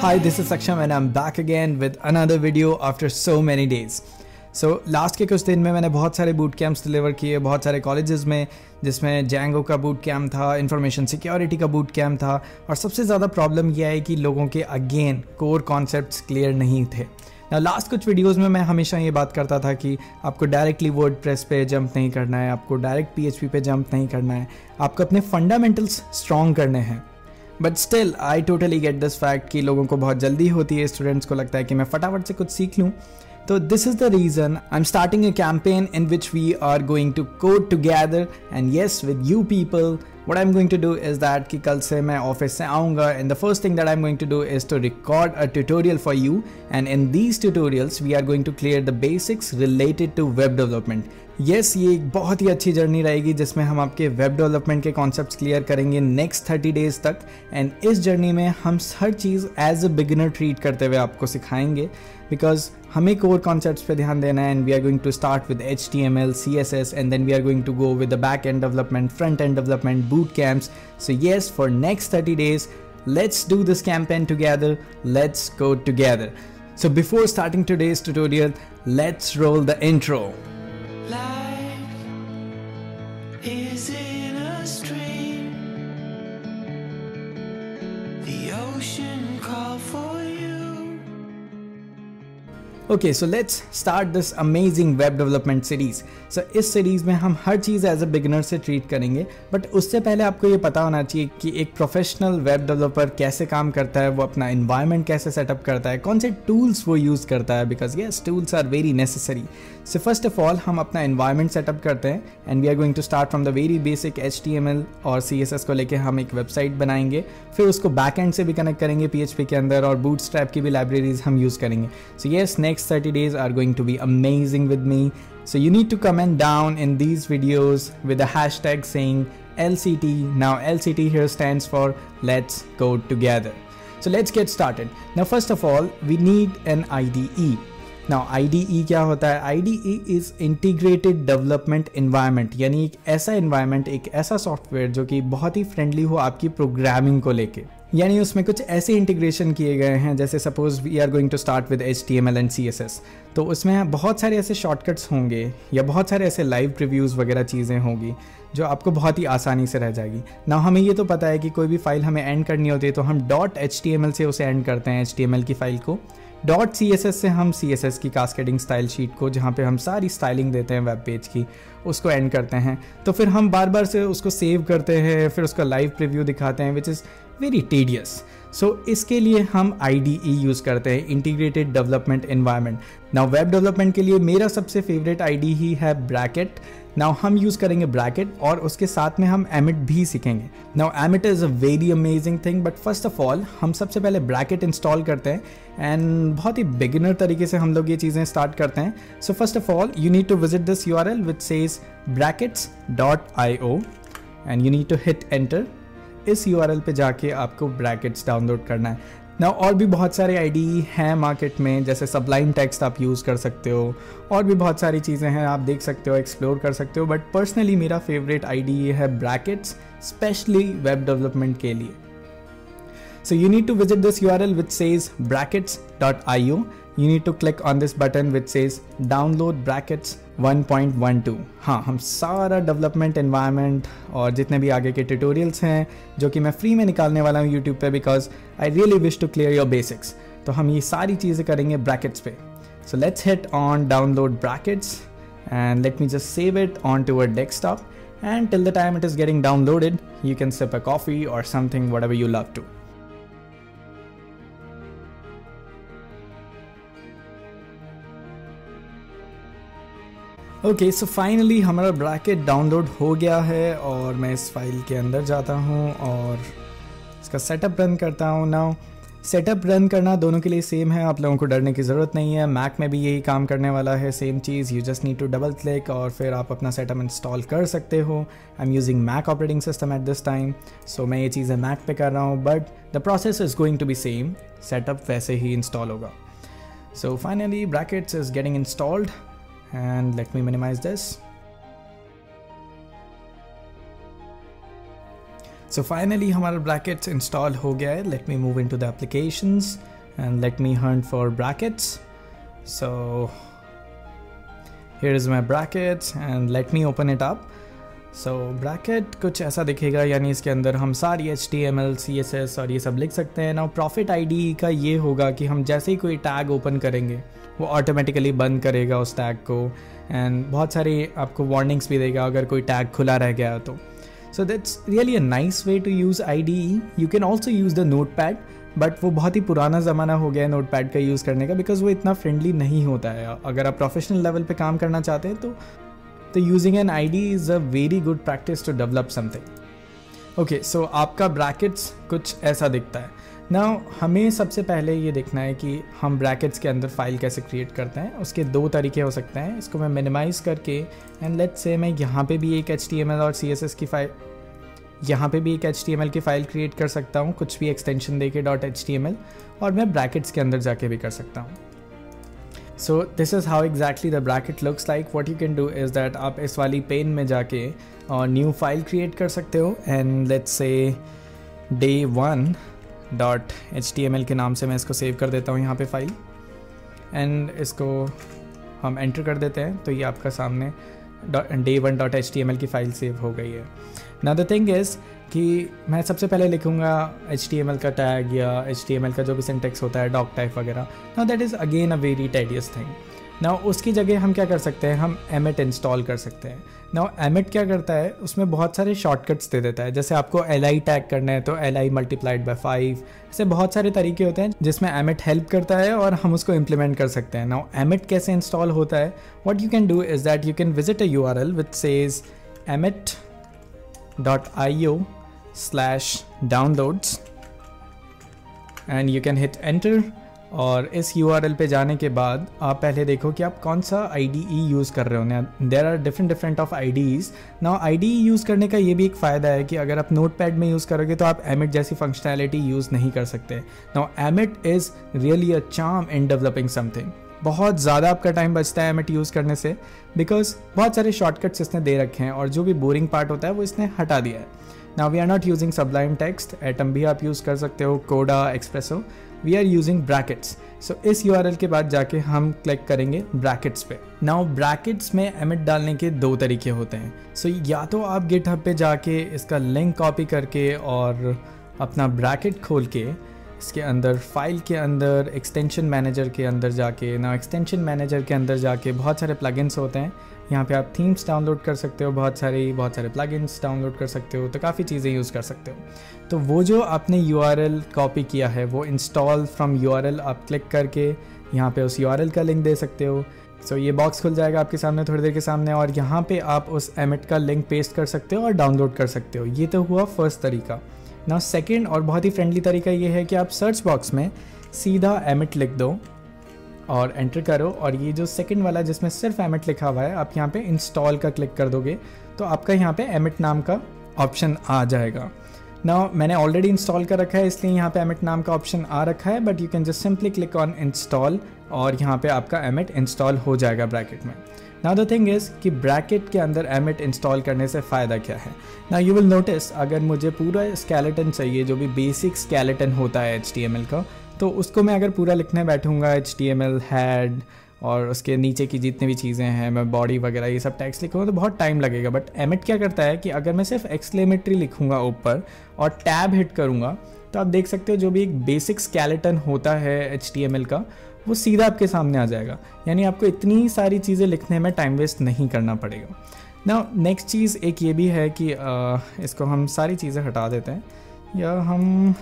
Hi, this is Saksham and I'm back again with another video after so many days. So last के कुछ दिन में मैंने बहुत सारे बूट कैंप्स डिलीवर किए, बहुत सारे कॉलेजेस में, जिसमें जैंगो का बूट कैंप था, इंफॉर्मेशन सिक्योरिटी का बूट कैंप था, और सबसे ज़्यादा प्रॉब्लम यह है कि लोगों के अगेन कोर कॉन्सेप्ट्स क्लियर नहीं थे. लास्ट कुछ वीडियोस में मैं हमेशा ये बात करता था कि आपको डायरेक्टली वर्डप्रेस पे जंप नहीं करना है, आपको डायरेक्ट पीएचपी पे जंप नहीं करना है, आपको अपने फंडामेंटल्स स्ट्रॉन्ग करने हैं. But still I totally get this fact कि लोगों को बहुत जल्दी होती है, स्टूडेंट्स को लगता है कि मैं फटाफट से कुछ सीख लूँ. तो this is the reason I am starting a campaign in which we are going to code together and yes with you people. What I'm going to do is that कि कल से मैं ऑफिस से आऊँगा and the first thing that I'm going to do is to record a tutorial for you, and in these tutorials we are going to clear the basics related to web development. Yes, ये एक बहुत ही अच्छी journey रहेगी जिसमें हम आपके web development के concepts clear करेंगे नेक्स्ट 30 डेज तक, एंड इस जर्नी में हम हर चीज़ एज अ बिगिनर ट्रीट करते हुए आपको सिखाएंगे, बिकॉज हमें कोर कॉन्सेप्ट्स पे ध्यान देना है. And we are going to start with HTML, CSS, and then we are going to go with the back end development, front end development, boot camps. So yes, for next 30 days, let's do this campaign together. Let's code together. So before starting today's tutorial, let's roll the intro. Life is in a stream. The ocean called for you. Okay, so let's start this amazing web development series. So इस series में हम हर चीज़ as a beginner से treat करेंगे, but उससे पहले आपको ये पता होना चाहिए कि एक प्रोफेशनल वेब डेवलपर कैसे काम करता है, वो अपना इन्वायरमेंट कैसे सेटअप करता है, कौन से टूल्स वो यूज़ करता है, because yes tools are very necessary. So first of all हम अपना इन्वायरमेंट सेटअप करते हैं and we are going to start from the very basic HTML और CSS को लेके हम एक वेबसाइट बनाएंगे, फिर उसको बैक एंड से भी कनेक्ट करेंगे PHP के अंदर, और बूटस्ट्रैप की भी लाइब्रेरीज हम यूज़ करेंगे. So yes, next 30 days are going to be amazing with me. So you need to comment down in these videos with a hashtag saying LCT. Now LCT here stands for Let's Code Together. So let's get started. Now first of all, we need an IDE. Now IDE क्या होता है? IDE is Integrated Development Environment, यानी एक ऐसा environment, एक ऐसा software जो कि बहुत ही फ्रेंडली हो आपकी प्रोग्रामिंग को लेके. यानी उसमें कुछ ऐसे इंटीग्रेशन किए गए हैं, जैसे suppose we are going to start with HTML and CSS, तो उसमें बहुत सारे ऐसे शॉर्टकट्स होंगे या बहुत सारे ऐसे लाइव प्रीव्यूज़ वगैरह चीज़ें होंगी जो आपको बहुत ही आसानी से रह जाएगी. ना हमें ये तो पता है कि कोई भी फाइल हमें एंड करनी होती है तो हम .html से उसे एंड करते हैं, HTML की फाइल को. .css से हम CSS की कास्केडिंग स्टाइल शीट को, जहाँ पे हम सारी स्टाइलिंग देते हैं वेब पेज की, उसको एंड करते हैं. तो फिर हम बार बार से उसको सेव करते हैं, फिर उसका लाइव प्रीव्यू दिखाते हैं, विच इज़ वेरी टेडियस. सो इसके लिए हम IDE यूज़ करते हैं, integrated development environment. Now web development के लिए मेरा सबसे फेवरेट IDE ही है ब्रैकेट. नाउ हम यूज़ करेंगे ब्रैकेट और उसके साथ में हम एमिट भी सीखेंगे. Now emit is a very amazing thing, but first of all हम सबसे पहले ब्रैकेट इंस्टॉल करते हैं, एंड बहुत ही बिगिनर तरीके से हम लोग ये चीज़ें स्टार्ट करते हैं. So first of all you need to visit this URL which says brackets.io and you need to hit enter. इस URL पे जाके आपको ब्रैकेट्स डाउनलोड करना है. नाउ और भी बहुत सारे IDE हैं मार्केट में, जैसे Sublime Text आप यूज़ कर सकते हो, और भी बहुत सारी चीज़ें हैं, आप देख सकते हो, एक्सप्लोर कर सकते हो, बट पर्सनली मेरा फेवरेट IDE है ब्रैकेट्स, स्पेशली वेब डेवलपमेंट के लिए. So you need to visit this URL which says brackets.io. You need to click on this button which says download brackets 1.12. हाँ, हम सारा डेवलपमेंट एनवायरनमेंट और जितने भी आगे के ट्यूटोरियल्स हैं जो कि मैं फ्री में निकालने वाला हूँ यूट्यूब पे, because I really wish to clear your basics, तो हम ये सारी चीज़ें करेंगे ब्रैकेट्स पे. So let's hit on download Brackets and let me just save it on to our desktop, and till the time it is getting downloaded you can sip a coffee और something whatever you love to. Okay, so finally हमारा Brackets download हो गया है और मैं इस file के अंदर जाता हूँ और इसका सेटअप रन करता हूँ. नाउ सेटअप रन करना दोनों के लिए सेम है, आप लोगों को डरने की ज़रूरत नहीं है. मैक में भी यही काम करने वाला है, सेम चीज़. You just need to double click और फिर आप अपना सेटअप इंस्टॉल कर सकते हो. I am using Mac operating system at this time, so मैं ये चीज़ें मैक पे कर रहा हूँ, but the process is going to be same. Setup वैसे ही इंस्टॉल होगा. So finally Brackets is getting installed. And let me minimize this. So finally हमारा ब्रैकेट्स इंस्टॉल हो गया है. Let me move into the applications and let me Hunt for brackets. So here is my brackets and let me open it up. So bracket कुछ ऐसा दिखेगा, यानी इसके अंदर हम सारी HTML, CSS और ये सब लिख सकते हैं. Now Profit ID का ये होगा कि हम जैसे ही कोई टैग ओपन करेंगे वो ऑटोमेटिकली बंद करेगा उस टैग को, एंड बहुत सारी आपको वार्निंग्स भी देगा अगर कोई टैग खुला रह गया तो. So that's really a nice way to use IDE. You can also use the Notepad, but वो बहुत ही पुराना ज़माना हो गया है नोटपैड का यूज़ करने का, बिकॉज वो इतना फ्रेंडली नहीं होता है. अगर आप प्रोफेशनल लेवल पे काम करना चाहते हैं तो using an IDE is a very good practice to develop something. Okay, so आपका ब्रैकेट्स कुछ ऐसा दिखता है. नाउ हमें सबसे पहले ये देखना है कि हम ब्रैकेट्स के अंदर फाइल कैसे क्रिएट करते हैं. उसके दो तरीके हो सकते हैं. इसको मैं मिनिमाइज़ करके एंड लेट्स से मैं यहाँ पे भी एक HTML और CSS की फाइल, यहाँ पे भी एक HTML की फ़ाइल क्रिएट कर सकता हूँ कुछ भी एक्सटेंशन देके .html, और मैं ब्रैकेट्स के अंदर जाके भी कर सकता हूँ. So this is how exactly the bracket looks like. What you can do is that आप इस वाली पेन में जाके और न्यू फाइल क्रिएट कर सकते हो, एंड लेट्स से day1.html के नाम से मैं इसको सेव कर देता हूँ यहाँ पे फाइल, एंड इसको हम एंटर कर देते हैं. तो ये आपका सामने day1.html की फ़ाइल सेव हो गई है. Now the thing is कि मैं सबसे पहले लिखूँगा HTML का टैग या HTML का जो भी सिंटेक्स होता है, डॉक टाइप वगैरह. Now that is again a very tedious thing. Now उसकी जगह हम क्या कर सकते हैं, हम Emmet इंस्टॉल कर सकते हैं. Now Emmet क्या करता है, उसमें बहुत सारे शॉर्टकट्स दे देता है. जैसे आपको li टैग करना है तो li मल्टीप्लाइड बाय 5, ऐसे बहुत सारे तरीके होते हैं जिसमें Emmet हेल्प करता है और हम उसको इम्प्लीमेंट कर सकते हैं. Now Emmet कैसे इंस्टॉल होता है, what you can do is that you can visit a URL which says emmet.io/downloads and you can hit enter. और इस URL पे जाने के बाद आप पहले देखो कि आप कौन सा IDE यूज़ कर रहे हो. There are different of IDEs. Now IDE use करने का ये भी एक फ़ायदा है कि अगर आप नोटपैड में यूज़ करोगे तो आप Emmet जैसी फंक्शनैलिटी यूज़ नहीं कर सकते. Now Emmet is really a charm in developing something. बहुत ज़्यादा आपका टाइम बचता है Emmet यूज़ करने से, बिकॉज बहुत सारे शॉर्टकट्स इसने दे रखे हैं और जो भी बोरिंग पार्ट होता है वो इसने हटा दिया है. Now we are not using Sublime Text, Atom भी आप यूज़ कर सकते हो, Coda, Expresso. We are using Brackets. So इस URL के बाद जाके हम क्लिक करेंगे ब्रैकेट्स पे. नाउ ब्रैकेट्स में Emmet डालने के दो तरीके होते हैं. सो या तो आप GitHub पे जाके इसका लिंक कॉपी करके और अपना ब्रैकेट खोल के इसके अंदर फाइल के अंदर एक्सटेंशन मैनेजर के अंदर जाके, ना एक्सटेंशन मैनेजर के अंदर जाके बहुत सारे प्लगइन्स होते हैं. यहाँ पे आप थीम्स डाउनलोड कर सकते हो, बहुत सारे प्लगइन्स डाउनलोड कर सकते हो, तो काफ़ी चीज़ें यूज़ कर सकते हो. तो वो जो आपने URL कॉपी किया है वो इंस्टॉल फ्रॉम URL आप क्लिक करके यहाँ पे उस URL का लिंक दे सकते हो. सो ये बॉक्स खुल जाएगा आपके सामने थोड़ी देर के सामने, और यहाँ पे आप उस Emmet का लिंक पेस्ट कर सकते हो और डाउनलोड कर सकते हो. ये तो हुआ फर्स्ट तरीका. नाउ सेकेंड और बहुत ही फ्रेंडली तरीका ये है कि आप सर्च बॉक्स में सीधा Emmet लिख दो और एंटर करो, और ये जो सेकंड वाला जिसमें सिर्फ Emmet लिखा हुआ है, आप यहाँ पे इंस्टॉल का क्लिक कर दोगे तो आपका यहाँ पे Emmet नाम का ऑप्शन आ जाएगा. नाउ मैंने ऑलरेडी इंस्टॉल कर रखा है इसलिए यहाँ पे Emmet नाम का ऑप्शन आ रखा है, but you can just simply click on install और यहाँ पे आपका Emmet इंस्टॉल हो जाएगा ब्रैकेट में. नाउ द थिंग इज़ कि ब्रैकेट के अंदर Emmet इंस्टॉल करने से फ़ायदा क्या है. नाउ यू विल नोटिस अगर मुझे पूरा स्केलेटन चाहिए, जो भी बेसिक स्केलेटन होता है HTML का, तो उसको मैं अगर पूरा लिखने बैठूंगा HTML हेड और उसके नीचे की जितनी भी चीज़ें हैं, मैं बॉडी वगैरह ये सब टैग्स लिखूँगा तो बहुत टाइम लगेगा. बट Emmet क्या करता है कि अगर मैं सिर्फ एक्सक्लेमेटरी लिखूँगा ऊपर और टैब हिट करूँगा तो आप देख सकते हो जो भी एक बेसिक स्केलेटन होता है HTML का वो सीधा आपके सामने आ जाएगा. यानी आपको इतनी सारी चीज़ें लिखने में टाइम वेस्ट नहीं करना पड़ेगा. नाउ नेक्स्ट चीज़ एक ये भी है कि इसको हम सारी चीज़ें हटा देते हैं या हम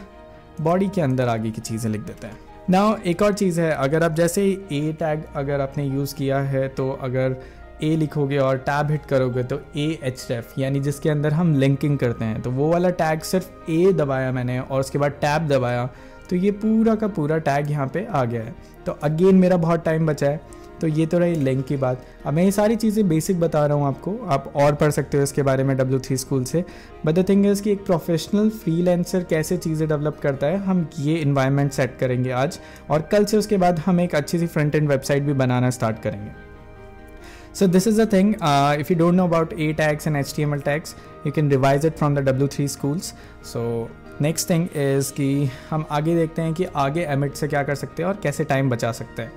बॉडी के अंदर आगे की चीज़ें लिख देते हैं. नाउ एक और चीज़ है, अगर आप जैसे ए टैग अगर आपने यूज़ किया है तो अगर ए लिखोगे और टैब हिट करोगे तो ahref यानी जिसके अंदर हम लिंकिंग करते हैं, तो वो वाला टैग सिर्फ ए दबाया मैंने और उसके बाद टैब दबाया तो ये पूरा का पूरा टैग यहाँ पे आ गया है. तो अगेन मेरा बहुत टाइम बचा है. तो ये तो रही लिंक की बात. अब मैं ये सारी चीज़ें बेसिक बता रहा हूँ आपको, आप और पढ़ सकते हो इसके बारे में W3 स्कूल से. बट द थिंग इज़ कि एक प्रोफेशनल फ्रीलांसर कैसे चीज़ें डेवलप करता है, हम ये इन्वायरमेंट सेट करेंगे आज, और कल से उसके बाद हम एक अच्छी सी फ्रंट एंड वेबसाइट भी बनाना स्टार्ट करेंगे. So this is the thing, if you don't know about A tags and HTML tags, you can revise it from the W3 schools. So next thing is कि हम आगे देखते हैं कि आगे emit से क्या कर सकते हैं और कैसे टाइम बचा सकते हैं.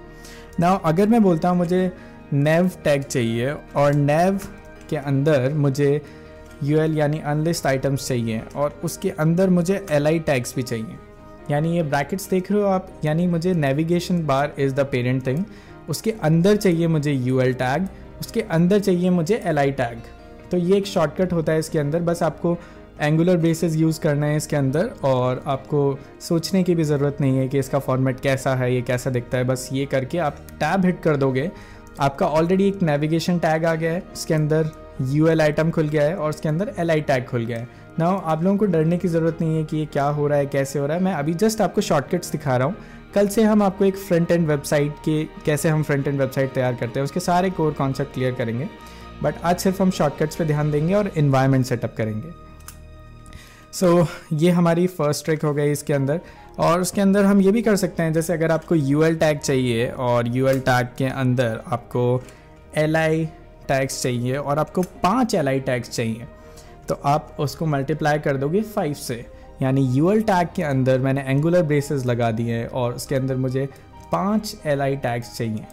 Now अगर मैं बोलता हूँ मुझे nev टैग चाहिए और nev के अंदर मुझे UL यानी अनलिस्ट आइटम्स चाहिए और उसके अंदर मुझे li टैग्स भी चाहिए, यानी ये ब्रैकेट्स देख रहे हो आप, यानी मुझे navigation bar is the parent thing, उसके अंदर चाहिए मुझे UL टैग, उसके अंदर चाहिए मुझे li टैग. तो ये एक शॉर्टकट होता है इसके अंदर, बस आपको एंगुलर ब्रेसेस यूज़ करना है इसके अंदर और आपको सोचने की भी ज़रूरत नहीं है कि इसका फॉर्मेट कैसा है, ये कैसा दिखता है. बस ये करके आप टैब हिट कर दोगे, आपका ऑलरेडी एक नेविगेशन टैग आ गया है, उसके अंदर UL आइटम खुल गया है और उसके अंदर li टैग खुल गया है. नाउ आप लोगों को डरने की ज़रूरत नहीं है कि ये क्या हो रहा है, कैसे हो रहा है. मैं अभी जस्ट आपको शॉर्टकट्स दिखा रहा हूँ. कल से हम आपको एक फ्रंट एंड वेबसाइट के कैसे हम फ्रंट एंड वेबसाइट तैयार करते हैं उसके सारे कोर कॉन्सेप्ट क्लियर करेंगे, बट आज सिर्फ हम शॉर्टकट्स पे ध्यान देंगे और इन्वायरमेंट सेटअप करेंगे. सो ये हमारी फर्स्ट ट्रिक हो गई इसके अंदर. और उसके अंदर हम ये भी कर सकते हैं, जैसे अगर आपको UL टैग चाहिए और UL टैग के अंदर आपको li टैग्स चाहिए और आपको 5 li टैग्स चाहिए, तो आप उसको मल्टीप्लाई कर दोगे 5 से, यानी UL टैग के अंदर मैंने एंगुलर ब्रेसेस लगा दिए हैं और उसके अंदर मुझे 5 li टैग्स चाहिए,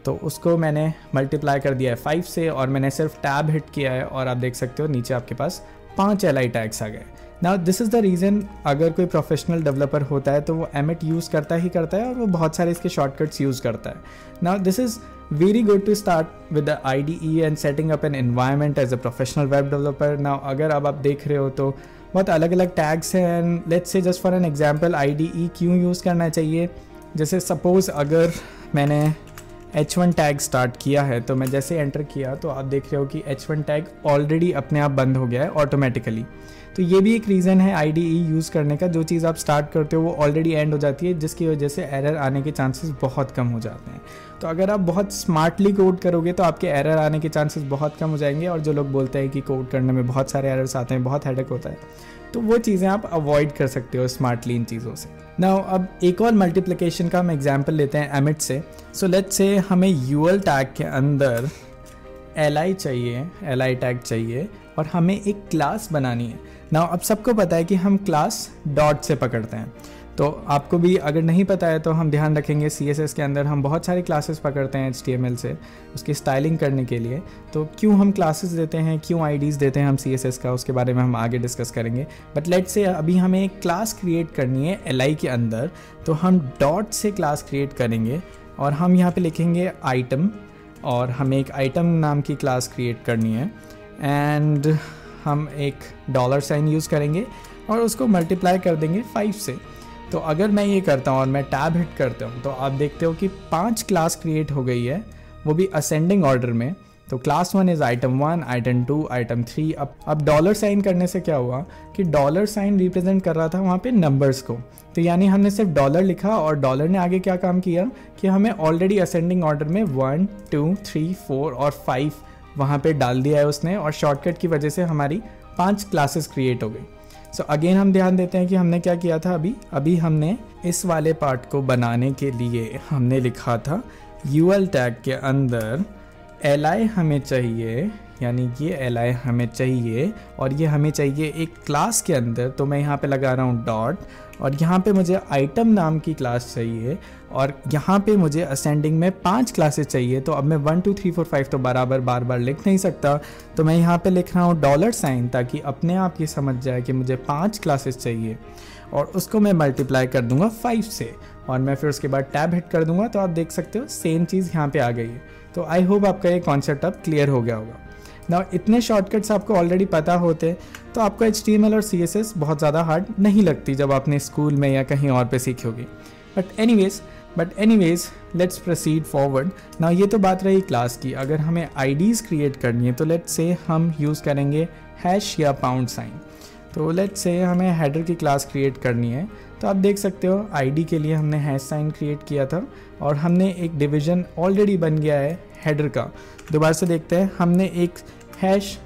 तो उसको मैंने मल्टीप्लाई कर दिया है 5 से और मैंने सिर्फ टैब हिट किया है और आप देख सकते हो नीचे आपके पास 5 li टैग्स आ गए. Now this is the reason अगर कोई प्रोफेशनल डेवलपर होता है तो वो एमिट यूज़ करता ही करता है और वो बहुत सारे इसके शॉर्टकट्स यूज़ करता है. Now this is very good to start with the IDE and setting up an environment as a professional web developer. Now अगर अब आप देख रहे हो तो बहुत अलग अलग टैग्स हैं and let's say just for an example IDE क्यों यूज़ करना चाहिए. जैसे सपोज़ अगर मैंने H1 टैग स्टार्ट किया है तो मैं जैसे एंटर किया तो आप देख रहे हो कि H1 टैग ऑलरेडी अपने आप बंद हो गया है ऑटोमेटिकली. तो ये भी एक रीज़न है IDE यूज़ करने का, जो चीज़ आप स्टार्ट करते हो वो ऑलरेडी एंड हो जाती है, जिसकी वजह से एरर आने के चांसेस बहुत कम हो जाते हैं. तो अगर आप बहुत स्मार्टली कोड करोगे तो आपके एरर आने के चांसेस बहुत कम हो जाएंगे. और जो लोग बोलते हैं कि कोड करने में बहुत सारे एरर्स आते हैं, बहुत हेडेक होता है, तो वो चीज़ें आप अवॉइड कर सकते हो स्मार्टली इन चीज़ों से. नाउ अब एक और मल्टीप्लिकेशन का हम एग्जाम्पल लेते हैं एमिट से. सो लेट्स से हमें UL टैग के अंदर li चाहिए, li टैग चाहिए और हमें एक क्लास बनानी है. नाउ अब सबको पता है कि हम क्लास डॉट से पकड़ते हैं, तो आपको भी अगर नहीं पता है तो हम ध्यान रखेंगे CSS के अंदर हम बहुत सारे क्लासेस पकड़ते हैं HTML से उसकी स्टाइलिंग करने के लिए. तो क्यों हम क्लासेस देते हैं, क्यों IDs देते हैं हम CSS का, उसके बारे में हम आगे डिस्कस करेंगे. बट लेट्स से अभी हमें एक क्लास क्रिएट करनी है li के अंदर, तो हम डॉट से क्लास क्रिएट करेंगे और हम यहाँ पे लिखेंगे आइटम और हमें एक आइटम नाम की क्लास क्रिएट करनी है एंड हम एक $साइन यूज़ करेंगे और उसको मल्टीप्लाई कर देंगे 5 से. तो अगर मैं ये करता हूँ और मैं टैब हिट करता हूँ तो आप देखते हो कि 5 क्लास क्रिएट हो गई है, वो भी असेंडिंग ऑर्डर में. तो class 1 is item 1, item 2, item 3. अब $साइन करने से क्या हुआ कि $साइन रिप्रेजेंट कर रहा था वहाँ पे नंबर्स को, तो यानी हमने सिर्फ डॉलर लिखा और डॉलर ने आगे क्या काम किया कि हमें ऑलरेडी असेंडिंग ऑर्डर में 1, 2, 3, 4 और 5 वहाँ पे डाल दिया है उसने, और शॉर्टकट की वजह से हमारी 5 क्लासेस क्रिएट हो गई. सो अगेन हम ध्यान देते हैं कि हमने क्या किया था. अभी हमने इस वाले पार्ट को बनाने के लिए हमने लिखा था UL टैग के अंदर li हमें चाहिए, यानी ये li हमें चाहिए और ये हमें चाहिए एक क्लास के अंदर. तो मैं यहाँ पे लगा रहा हूँ डॉट और यहाँ पे मुझे आइटम नाम की क्लास चाहिए और यहाँ पे मुझे असेंडिंग में 5 क्लासेस चाहिए. तो अब मैं 1, 2, 3, 4, 5 तो बार बार लिख नहीं सकता, तो मैं यहाँ पे लिख रहा हूँ $साइन ताकि अपने आप ये समझ जाए कि मुझे 5 क्लासेस चाहिए और उसको मैं मल्टीप्लाई कर दूंगा 5 से और मैं फिर उसके बाद टैब हिट कर दूंगा. तो आप देख सकते हो सेम चीज़ यहाँ पे आ गई है. तो आई होप आपका ये कॉन्सेप्ट अब क्लियर हो गया होगा. नाउ इतने शॉर्टकट्स आपको ऑलरेडी पता होते तो आपको HTML और CSS बहुत ज़्यादा हार्ड नहीं लगती जब आपने स्कूल में या कहीं और पे सीखी होगी. But anyways let's proceed forward. Now ये तो बात रही क्लास की. अगर हमें IDs क्रिएट करनी है तो लेट्स से हम यूज़ करेंगे हैश या $साइन. तो लेट्स से हमें हेडर की क्लास क्रिएट करनी है. तो आप देख सकते हो ID के लिए हमने $साइन क्रिएट किया था और हमने एक डिवीज़न ऑलरेडी बन गया है हेडर का. दोबारा से देखते हैं, हमने एक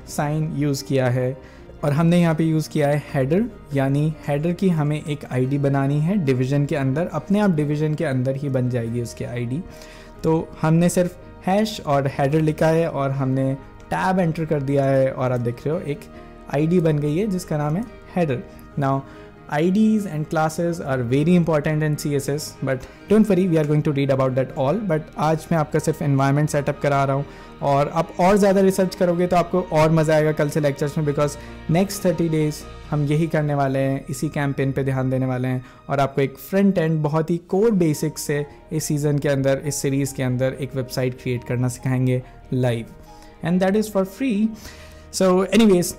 $साइन यूज़ किया है और हमने यहाँ पे यूज़ किया है हेडर, यानी हेडर की हमें एक ID बनानी है डिवीज़न के अंदर. अपने आप डिवीज़न के अंदर ही बन जाएगी उसकी ID. तो हमने सिर्फ हैश और हेडर लिखा है और हमने टैब एंटर कर दिया है और आप देख रहे हो एक आईडी बन गई है जिसका नाम है header. Now IDs and classes are very important in CSS, but don't worry, we are going to read about that all. But आज मैं आपका सिर्फ environment setup करा रहा हूँ और आप और ज़्यादा रिसर्च करोगे तो आपको और मज़ा आएगा कल से लेक्चर्स में, बिकॉज नेक्स्ट 30 days हम यही करने वाले हैं, इसी कैंपेन पे ध्यान देने वाले हैं और आपको एक फ्रंट एंड बहुत ही कोर बेसिक्स से इस सीज़न के अंदर, इस सीरीज़ के अंदर एक वेबसाइट क्रिएट करना सिखाएंगे live, and that is for free. So anyways,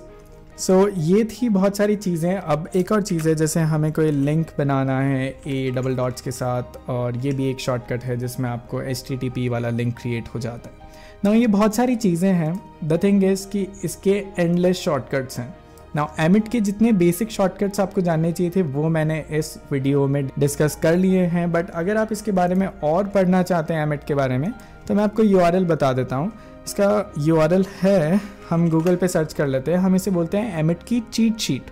so ये थी बहुत सारी चीज़ें। अब एक और चीज़ है, जैसे हमें कोई लिंक बनाना है ए डबल डॉट्स के साथ, और ये भी एक शॉर्टकट है जिसमें आपको HTTP वाला लिंक क्रिएट हो जाता है ना। ये बहुत सारी चीज़ें हैं। द थिंग इज़ कि इसके एंडलेस शॉर्टकट्स हैं ना। एमिट के जितने बेसिक शॉर्टकट्स आपको जानने चाहिए थे वो मैंने इस वीडियो में डिस्कस कर लिए हैं, बट अगर आप इसके बारे में और पढ़ना चाहते हैं एमिट के बारे में, तो मैं आपको URL बता देता हूँ। इसका URL है, हम गूगल पे सर्च कर लेते हैं, हम इसे बोलते हैं एमिट की चीट शीट।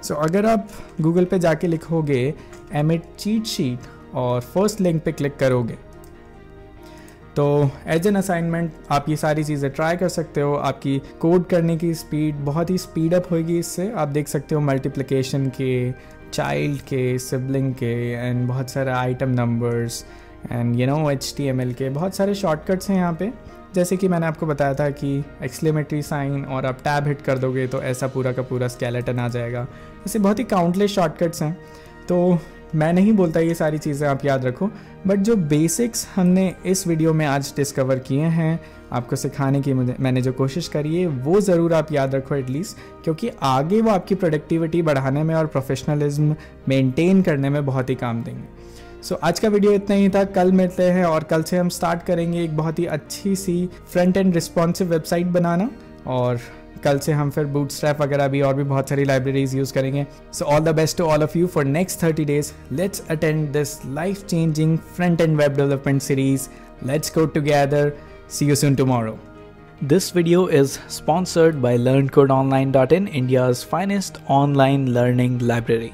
सो अगर आप गूगल पे जाके लिखोगे एमिट चीट शीट और फर्स्ट लिंक पे क्लिक करोगे तो एज एन असाइनमेंट आप ये सारी चीज़ें ट्राई कर सकते हो। आपकी कोड करने की स्पीड बहुत ही स्पीड अप होगी इससे। आप देख सकते हो मल्टीप्लिकेशन के, चाइल्ड के, सिबलिंग के, एंड बहुत सारे आइटम नंबर्स एंड HTML के बहुत सारे शॉर्टकट्स हैं यहाँ पे। जैसे कि मैंने आपको बताया था कि एक्सक्लेमेटरी साइन और आप टैब हिट कर दोगे तो ऐसा पूरा का पूरा स्केलेटन आ जाएगा। ऐसे बहुत ही काउंटलेस शॉर्टकट्स हैं, तो मैं नहीं बोलता ये सारी चीज़ें आप याद रखो, बट जो बेसिक्स हमने इस वीडियो में आज डिस्कवर किए हैं, आपको सिखाने की मैंने जो कोशिश करी है वो ज़रूर आप याद रखो एटलीस्ट, क्योंकि आगे वो आपकी प्रोडक्टिविटी बढ़ाने में और प्रोफेशनलिज्म मेंटेन करने में बहुत ही काम देंगे। सो आज का वीडियो इतना ही था। कल मिलते हैं और कल से हम स्टार्ट करेंगे एक बहुत ही अच्छी सी फ्रंट एंड रिस्पॉन्सिव वेबसाइट बनाना, और कल से हम फिर बूटस्ट्रैप वगैरह भी और भी बहुत सारी लाइब्रेरीज यूज़ करेंगे। So all the best to all of you for next 30 days. Let's attend this life-changing front-end web development series. Let's go together. See you soon tomorrow. This video is sponsored by LearnCodeOnline.in, India's finest online learning library.